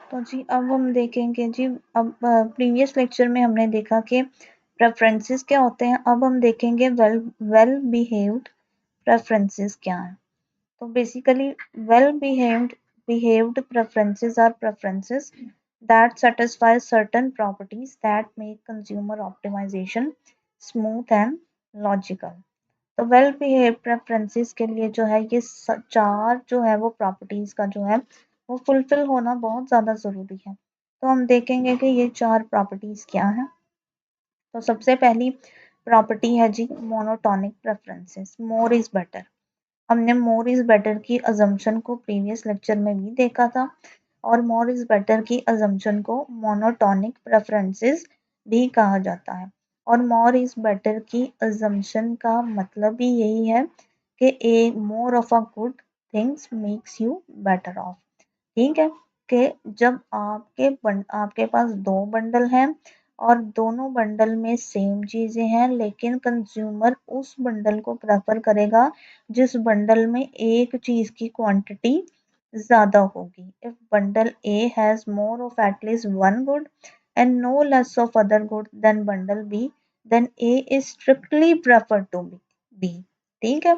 तो जी अब हम देखेंगे जी, अब प्रीवियस लेक्चर में हमने देखा कि प्रेफरेंसेस क्या होते हैं। अब हम देखेंगे वेल बिहेव्ड प्रेफरेंसेस क्या है। तो basically well behaved preferences are preferences that satisfy certain properties that make consumer optimization smooth and logical। तो वेल बिहेव प्रेफरेंसेस के लिए जो है ये चार जो है वो प्रॉपर्टीज का जो है वो फुलफिल होना बहुत ज़्यादा ज़रूरी है। तो हम देखेंगे कि ये चार प्रॉपर्टीज क्या है। तो सबसे पहली प्रॉपर्टी है जी monotonic preferences, more is better. हमने मोर इज बेटर की अजम्पशन को प्रीवियस लेक्चर में भी देखा था, और मोर इज बेटर की अजम्पशन को मोनोटोनिक प्रेफरेंसेस भी कहा जाता है। और मोर इज बेटर की अजम्पशन का मतलब भी यही है कि a more of a good things makes you better off. ठीक है, कि जब आपके पास दो बंडल हैं और दोनों बंडल में सेम चीजें हैं, लेकिन कंज्यूमर उस बंडल को प्रेफर करेगा जिस बंडल में एक चीज की क्वांटिटी ज्यादा होगी। If bundle A has more of at least one good and no less of other good then bundle B, then A is strictly prefer to B. ठीक है,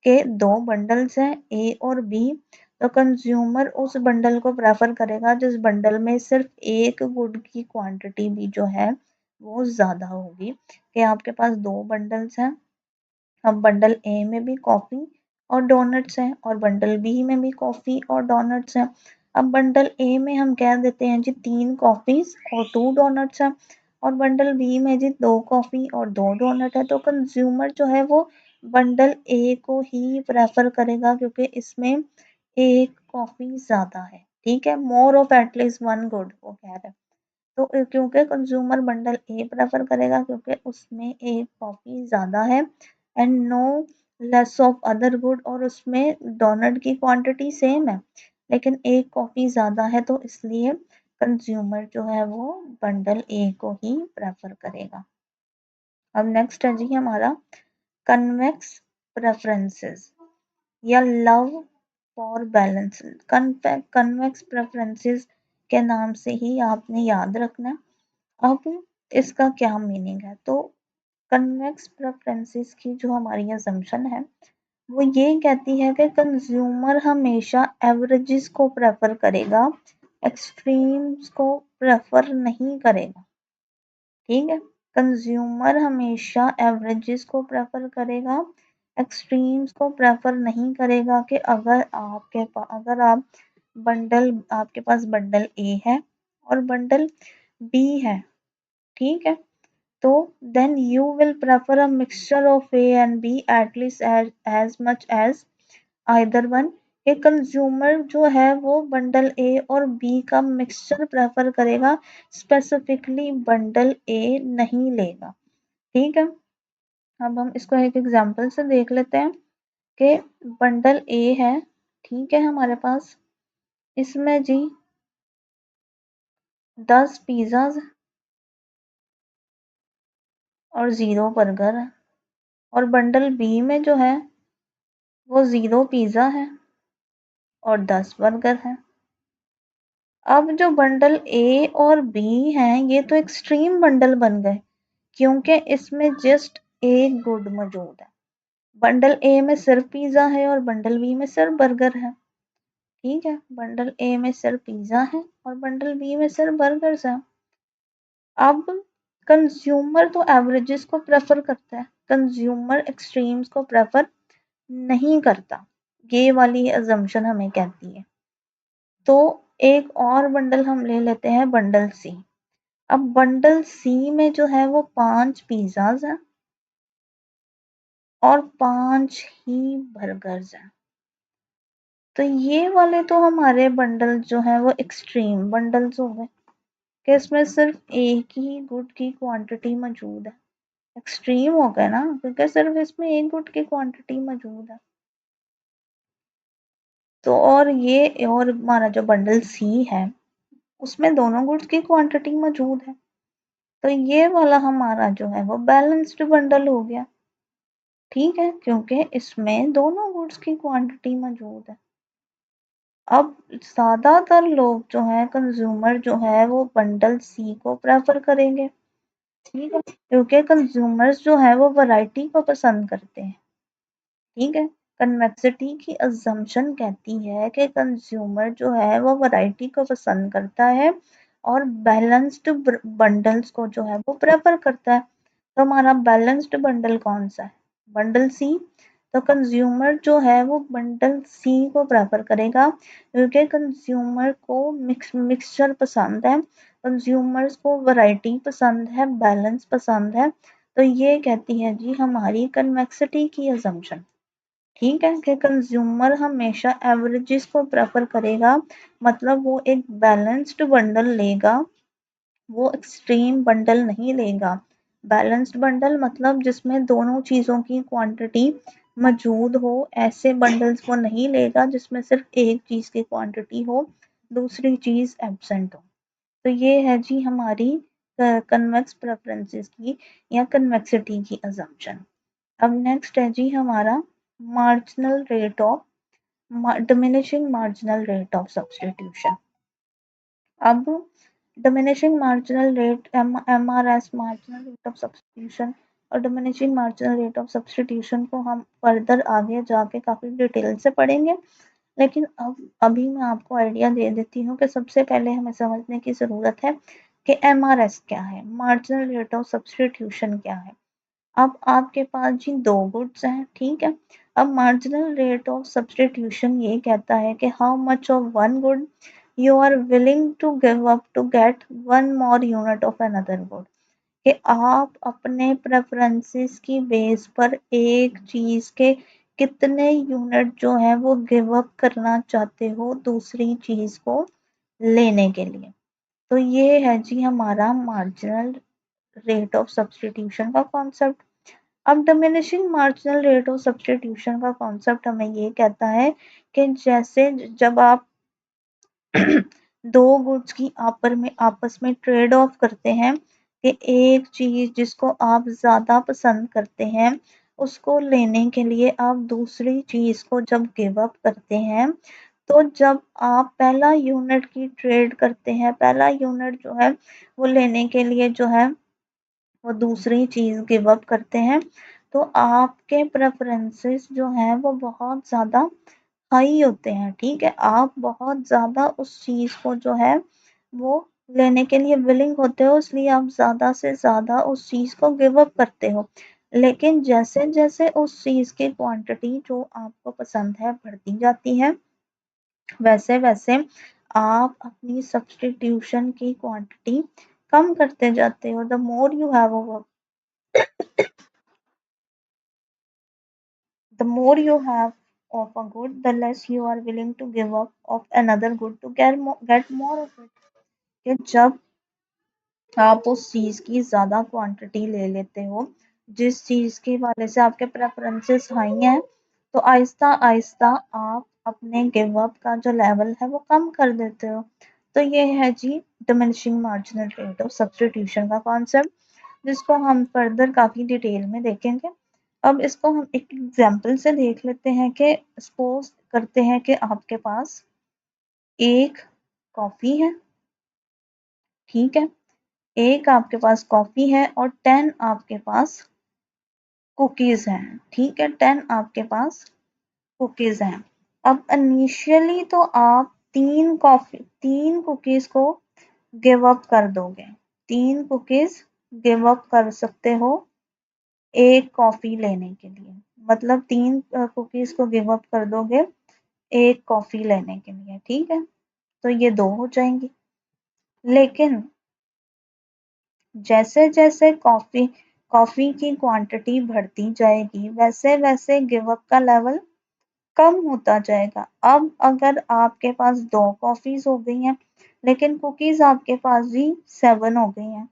कि दो बंडल्स हैं ए और बी, तो कंज्यूमर उस बंडल को प्रेफर करेगा जिस बंडल में सिर्फ एक गुड की क्वांटिटी भी जो है वो ज्यादा होगी। कि आपके पास दो बंडल्स हैं, अब बंडल ए में भी कॉफी और डोनट्स हैं और बंडल बी में भी कॉफी और डोनट्स हैं। अब बंडल ए में हम कह देते हैं जी 3 कॉफीज और 2 डोनट्स हैं, और बंडल बी में जी 2 कॉफी और 2 डोनट है। तो कंज्यूमर जो है वो बंडल ए को ही प्रेफर करेगा क्योंकि इसमें एक कॉफी ज्यादा है। ठीक है, मोर ऑफ एटलीस्ट वन गुड वो कह रहे हैं। तो क्योंकि कंज्यूमर बंडल ए प्रेफर करेगा क्योंकि उसमें एक कॉफी ज़्यादा है and no less of other good, और उसमें डोनट की क्वांटिटी सेम है लेकिन एक कॉफी ज़्यादा है, तो इसलिए कंज्यूमर जो है वो बंडल ए को ही प्रेफर करेगा। अब नेक्स्ट है जी हमारा कन्वेक्स प्रेफरेंसेस या love for balance. Convex preferences के नाम से ही आपने याद रखना। अब इसका क्या मीनिंग है, तो कन्वेक्स प्रेफरेंसेस की जो हमारी असम्पशन है वो ये कहती है कि कंज्यूमर हमेशा एवरेजेस को प्रेफर करेगा, एक्सट्रीम्स को प्रेफर नहीं करेगा। ठीक है, कंज्यूमर हमेशा एवरेजेस को प्रेफर करेगा, एक्सट्रीम्स को प्रेफर नहीं करेगा। कि अगर आपके पास बंडल ए है और बंडल बी है, ठीक है, तो then you will prefer a mixture of A and B at least as much as either one। एक कंज्यूमर जो है वो बंडल ए और बी का मिक्सचर प्रेफर करेगा, स्पेसिफिकली बंडल ए नहीं लेगा। ठीक है, अब हम इसको एक एग्जांपल से देख लेते हैं कि बंडल ए है, ठीक है, हमारे पास इसमें जी 10 पिज्ज़ाज और 0 बर्गर है, और बंडल बी में जो है वो 0 पिज़्ज़ा है और 10 बर्गर हैं। अब जो बंडल ए और बी हैं ये तो एक्सट्रीम बंडल बन गए क्योंकि इसमें जस्ट एक गुड मौजूद है। बंडल ए में सिर्फ पिज़्ज़ा है और बंडल बी में सिर्फ बर्गर है। ठीक है, बंडल ए में सिर्फ पिज़्ज़ा है और बंडल बी में सिर्फ बर्गर्स हैं। अब कंज्यूमर तो एवरेजेस को प्रेफर करता है, कंज्यूमर एक्सट्रीम्स को प्रेफर नहीं करता। ये वाली अजम्पशन हमें कहती है। तो एक और बंडल हम ले लेते हैं, बंडल सी। अब बंडल सी में जो है वो 5 पिज्जाज हैं और 5 ही बर्गर्स हैं। तो ये वाले तो हमारे बंडल जो है वो एक्सट्रीम बंडल्स हो गए कि इसमें सिर्फ एक ही गुड की क्वांटिटी मौजूद है। एक्सट्रीम हो गए ना, क्योंकि सिर्फ इसमें एक गुड की क्वांटिटी मौजूद है। तो और हमारा जो बंडल सी है उसमें दोनों गुड्स की क्वांटिटी मौजूद है, तो ये वाला हमारा जो है वो बैलेंस्ड बंडल हो गया। ठीक है, क्योंकि इसमें दोनों गुड्स की क्वांटिटी मौजूद है। अब ज़्यादातर लोग जो हैं कंज्यूमर जो है वो बंडल सी को प्रेफ़र करेंगे, ठीक है? क्योंकि कंज्यूमर्स जो हैं वो वैरायटी को पसंद करते हैं, ठीक है? कन्वेक्सिटी की असम्पशन कहती है कि कंज्यूमर जो है वो वैरायटी को पसंद करता है और बैलेंस्ड बंडल्स को जो है वो प्रेफ़र करता है। तो हमारा बैलेंस्ड बंडल कौन-सा है? बंडल सी। तो कंज्यूमर जो है वो बंडल सी को प्रेफ़र करेगा क्योंकि कंज्यूमर को मिक्सचर पसंद है, कंज्यूमर्स को वैरायटी पसंद है, बैलेंस पसंद है। तो ये कहती है जी हमारी कन्वेक्सिटी की असम्पशन, ठीक है? कि कंज्यूमर हमेशा एवरेजेस को प्रेफ़र करेगा, मतलब वो एक बैलेंस्ड बंडल लेगा, वो एक्सट्रीम बंडल नहीं लेगा। बैलेंस्ड बंडल मतलब जिसमें दोनों चीज़ों की क्वांटिटी मौजूद हो, ऐसे बंडल्स वो नहीं लेगा जिसमें सिर्फ एक चीज़ की क्वांटिटी हो, दूसरी चीज़ एब्सेंट हो। तो ये है जी हमारी कन्वेक्स प्रेफरेंसेस की या कन्वेक्सिटी की असम्पशन। अब नेक्स्ट है जी हमारा marginal rate of diminishing marginal rate of substitution. अब diminishing marginal rate MRS marginal rate of substitution और diminishing marginal rate of substitution को हम फर्दर आगे जाके काफ़ी डिटेल से पढ़ेंगे, लेकिन अब अभी मैं आपको आइडिया दे देती हूँ कि सबसे पहले हमें समझने की ज़रूरत है कि एमआरएस क्या है, मार्जिनल रेट ऑफ सब्स्टिट्यूशन क्या है। अब आपके पास जी 2 गुड्स हैं, ठीक है? अब मार्जिनल रेट ऑफ सब्स्टिट्यूशन ये कहता है कि how much of one good you are willing to give up to get one more unit of another good, कि आप अपने प्रेफरेंसेस की बेस पर एक चीज़ के कितने यूनिट जो है वो गिव अप करना चाहते हो दूसरी चीज़ को लेने के लिए। तो ये है जी हमारा मार्जिनल रेट ऑफ सब्स्टिट्यूशन का कॉन्सेप्ट। अब diminishing marginal rate of substitution का कॉन्सेप्ट हमें ये कहता है कि जैसे जब आप दो गुड्स की आपस में ट्रेड ऑफ करते हैं कि एक चीज जिसको आप ज़्यादा पसंद करते हैं उसको लेने के लिए आप दूसरी चीज को जब गिव अप करते हैं, तो जब आप पहला यूनिट की ट्रेड करते हैं, पहला यूनिट जो है वो लेने के लिए जो है वो दूसरी चीज़ गिव अप करते हैं, तो आपके प्रेफरेंसेस जो हैं वो बहुत ज़्यादा हाई होते हैं, ठीक है? आप बहुत ज़्यादा उस चीज़ को जो है वो लेने के लिए विलिंग होते हो, इसलिए आप ज़्यादा से ज़्यादा उस चीज़ को गिव अप करते हो। लेकिन जैसे-जैसे उस चीज़ की क्वांटिटी जो आपको पसंद है बढ़ती जाती है, वैसे-वैसे आप अपनी सब्स्टिट्यूशन की क्वांटिटी कम करते जाते हो। The more you have a The more you have of a good, the less you are willing to give up of another good to get more of it. कि जब आप उस चीज़ की ज़्यादा क्वांटिटी ले लेते हो, जिस चीज़ की वजह से आपके प्रेफरेंसेस हाई हैं, तो आहिस्ता-आहिस्ता आप अपने गिव अप का जो लेवल है वो कम कर देते हो। तो ये है जी diminishing marginal rate of substitution का कॉन्सेप्ट, जिसको हम फर्दर काफ़ी डिटेल में देखेंगे। अब इसको हम एक एग्जांपल से देख लेते हैं कि सपोज करते हैं कि आपके पास एक कॉफ़ी है, ठीक है? एक आपके पास कॉफ़ी है और 10 आपके पास कुकीज़ हैं, ठीक है? 10 आपके पास कुकीज़ हैं। अब इनिशियली तो आप 3 कुकीज़ को गिव अप कर दोगे। 3 कुकीज़ गिव अप कर सकते हो एक कॉफ़ी लेने के लिए। मतलब 3 कुकीज़ को गिव अप कर दोगे एक कॉफ़ी लेने के लिए, ठीक है? तो ये 2 हो जाएँगी। लेकिन जैसे-जैसे कॉफ़ी की क्वांटिटी बढ़ती जाएगी, वैसे-वैसे गिव अप का लेवल कम होता जाएगा। अब अगर आपके पास 2 कॉफ़ीज़ हो गई हैं, लेकिन कुकीज़ आपके पास जी 7 हो गई हैं।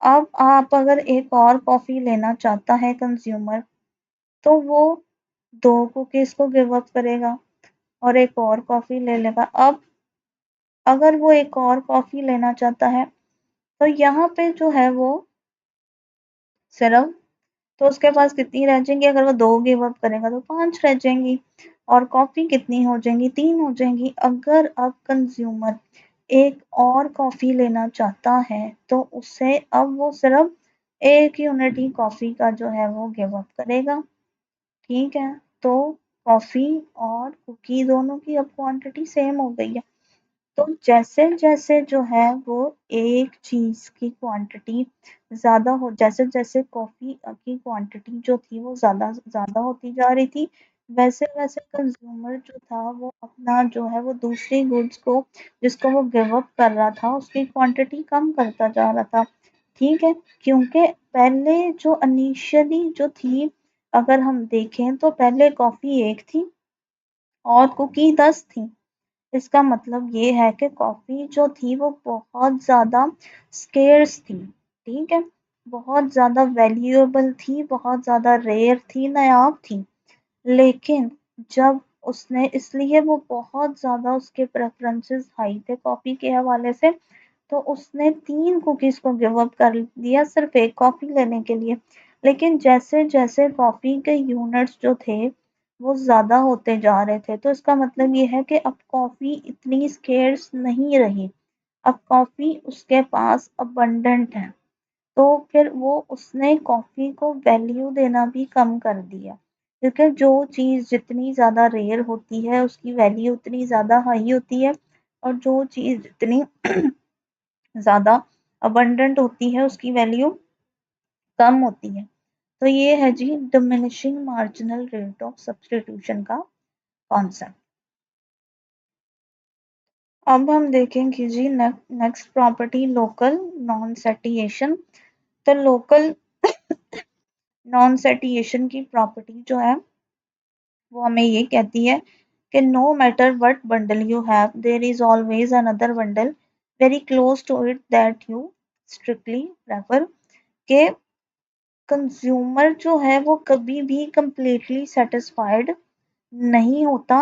अब आप अगर एक और कॉफ़ी लेना चाहता है कंज़्यूमर, तो वो 2 कुकीज़ को गिव अप करेगा और एक और कॉफ़ी ले लेगा। अब अगर वो एक और कॉफ़ी लेना चाहता है, तो यहाँ पे जो है वो सिर्फ़ तो उसके पास कितनी रह जाएंगी, अगर वो 2 गिव अप करेगा तो 5 रह जाएंगी, और कॉफी कितनी हो जाएंगी, 3 हो जाएंगी। अगर अब कंज्यूमर एक और कॉफी लेना चाहता है तो उसे अब वो सिर्फ 1 यूनिट ही कॉफी का जो है वो गिव अप करेगा। ठीक है, तो कॉफी और कुकी दोनों की अब क्वांटिटी सेम हो गई है। तो जैसे-जैसे जो है वो एक चीज़ की क्वांटिटी ज़्यादा हो, जैसे-जैसे कॉफ़ी की क्वांटिटी जो थी वो ज़्यादा होती जा रही थी, वैसे-वैसे कंज़्यूमर जो था वो अपना जो है वो दूसरी गुड्स को जिसको वो गिव अप कर रहा था उसकी क्वांटिटी कम करता जा रहा था। ठीक है? क्योंकि पहले जो इनिशियली जो थी, अगर हम देखें तो पहले कॉफ़ी 1 थी और कुकी 10 थी। इसका मतलब ये है कि कॉफ़ी जो थी वो बहुत ज़्यादा स्केर्स थी, ठीक है? बहुत ज़्यादा वैल्यूएबल थी, बहुत ज़्यादा रेयर थी, नायाब थी। लेकिन जब उसने, इसलिए वो बहुत ज़्यादा उसके प्रेफ़रेंसेस हाई थे कॉफ़ी के हवाले से, तो उसने 3 कुकीज़ को गिव अप कर दिया सिर्फ़ 1 कॉफ़ी लेने के लिए। लेकिन जैसे-जैसे कॉफ़ी के यूनिट्स जो थे, वो ज़्यादा होते जा रहे थे, तो इसका मतलब ये है कि अब कॉफ़ी इतनी स्केर्स नहीं रही। अब कॉफ़ी उसके पास अबंडेंट है। तो फिर वो उसने कॉफ़ी को वैल्यू देना भी कम कर दिया। क्योंकि जो चीज़ जितनी ज़्यादा रेयर होती है, उसकी वैल्यू उतनी ज़्यादा हाई होती है, और जो चीज़ जितनी ज़्यादा अबंडेंट होती है उसकी वैल्यू कम होती है। तो ये है जी diminishing marginal rate of substitution का कॉन्सेप्ट। अब हम देखेंगे जी next property local non satiation. तो लोकल नॉन सेटिएशन की प्रॉपर्टी जो है वो हमें ये कहती है कि no matter what bundle you have there is always another bundle very close to it that you strictly prefer. के कंज्यूमर जो है वो कभी भी कंप्लीटली सेटिस्फाइड नहीं होता।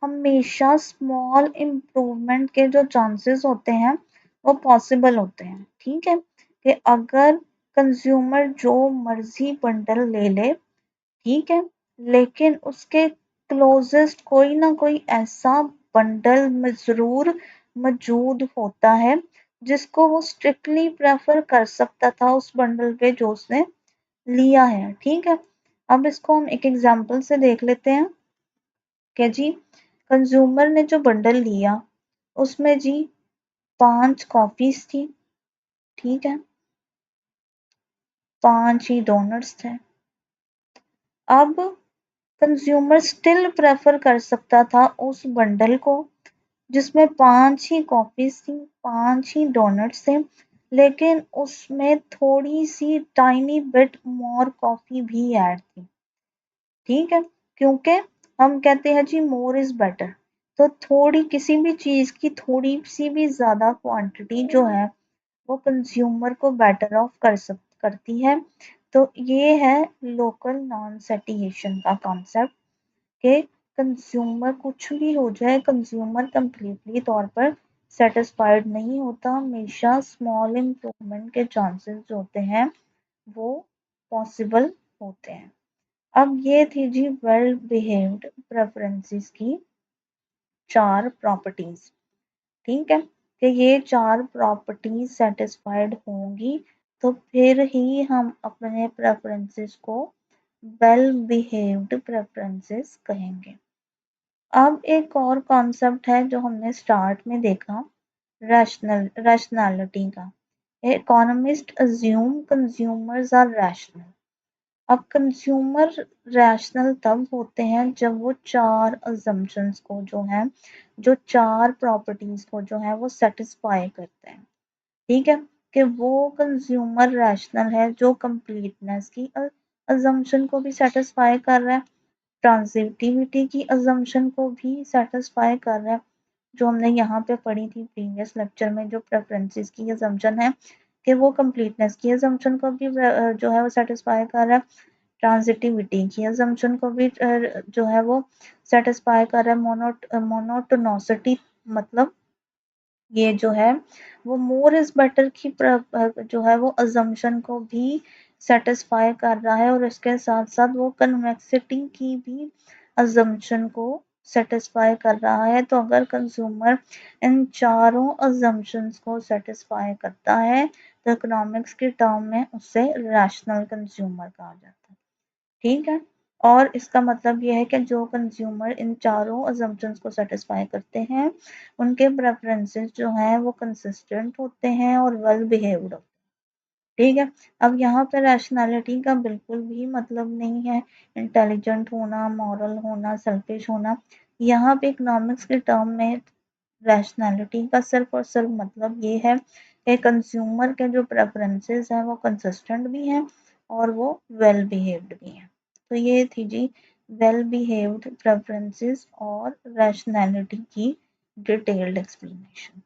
हमेशा स्मॉल इम्प्रूवमेंट के जो चांसेस होते हैं वो पॉसिबल होते हैं। ठीक है, कि अगर कंज्यूमर जो मर्जी बंडल ले ले, ठीक है, लेकिन उसके क्लोजेस्ट कोई ना कोई ऐसा बंडल में ज़रूर मौजूद होता है जिसको वो स्ट्रिक्टली प्रेफर कर सकता था उस बंडल पे जो उसने लिया है। ठीक है, अब इसको हम एक एग्जांपल से देख लेते हैं कि जी कंज्यूमर ने जो बंडल लिया उसमें जी 5 कॉपीज थी, ठीक है, 5 ही डोनट्स थे। अब कंज्यूमर स्टिल प्रेफर कर सकता था उस बंडल को जिसमें 5 ही कॉपीज थी, 5 ही डोनट्स थे, लेकिन उसमें थोड़ी सी टाइनी बिट मोर कॉफी भी ऐड थी। ठीक है, क्योंकि हम कहते हैं जी मोर इज बेटर। तो थोड़ी किसी भी चीज की थोड़ी सी भी ज्यादा क्वांटिटी जो है वो कंज्यूमर को बेटर ऑफ करती है। तो ये है लोकल नॉन सेटिएशन का कॉन्सेप्ट, कि कंज्यूमर कुछ भी हो जाए, कंज्यूमर कंप्लीटली तौर पर सेटिस्फाइड नहीं होता। हमेशा स्मॉल इम्प्रूवमेंट के चांसेस जो होते हैं वो पॉसिबल होते हैं। अब ये थी जी वेल बिहेव्ड प्रेफरेंसेस की 4 प्रॉपर्टीज। ठीक है, कि ये 4 प्रॉपर्टीज सेटिस्फाइड होंगी तो फिर ही हम अपने प्रेफरेंसेस को वेल बिहेव्ड प्रेफरेंसेस कहेंगे। अब एक और कॉन्सेप्ट है जो हमने स्टार्ट में देखा, रैशनैलिटी का। Economist assume consumers are rational. अब कंज्यूमर रैशनल तब होते हैं जब वो 4 अजम्पशंस को जो है, जो 4 प्रॉपर्टीज को जो है वो सेटिस्फाई करते हैं। ठीक है, कि वो कंज्यूमर रैशनल है जो कंप्लीटनेस की अजम्पशन को भी सेटिस्फाई कर रहा है, ट्रांजिटिविटी की अजम्पशन को भी सेटिस्फाई कर रहा है, जो हमने यहाँ पे पढ़ी थी प्रीवियस लेक्चर में, जो प्रेफरेंसेस की अजम्पशन है कि वो कंप्लीटनेस की अजम्पशन को भी जो है वो सेटिस्फाई कर रहा है, ट्रांजिटिविटी की अजम्पशन को भी जो है वो सेटिस्फाई कर रहा है, मोनोटोनोसिटी मतलब ये जो है वो मोर इज बेटर की जो है वो अजम्पशन को भी सेटिस्फाई कर रहा है और इसके साथ साथ वो कन्वेक्सिटी की भी अजम्पशन को सेटिस्फाई कर रहा है। तो अगर कंज्यूमर इन चारों अजम्पशंस को सेटिस्फाई करता है तो इकोनॉमिक्स की टर्म में उसे रैशनल कंज्यूमर कहा जाता है। ठीक है, और इसका मतलब ये है कि जो कंज्यूमर इन चारों अजम्पशंस को सेटिस्फाई करते हैं उनके प्रेफरेंसेस जो हैं वो कंसिस्टेंट होते हैं और वेल बिहेव्ड होते हैं। ठीक है, अब यहाँ पे रैशनैलिटी का बिल्कुल भी मतलब नहीं है इंटेलिजेंट होना, मॉरल होना, सेल्फिश होना। यहाँ पे इकोनॉमिक्स के टर्म में रैशनैलिटी का सिर्फ और सिर्फ मतलब ये है कि कंज्यूमर के जो प्रेफरेंसेस हैं वो कंसिस्टेंट भी हैं और वो वेल बिहेव्ड भी हैं। तो ये थी जी वेल बिहेव्ड प्रेफरेंसेस और रैशनैलिटी की डिटेल्ड एक्सप्लेनेशन।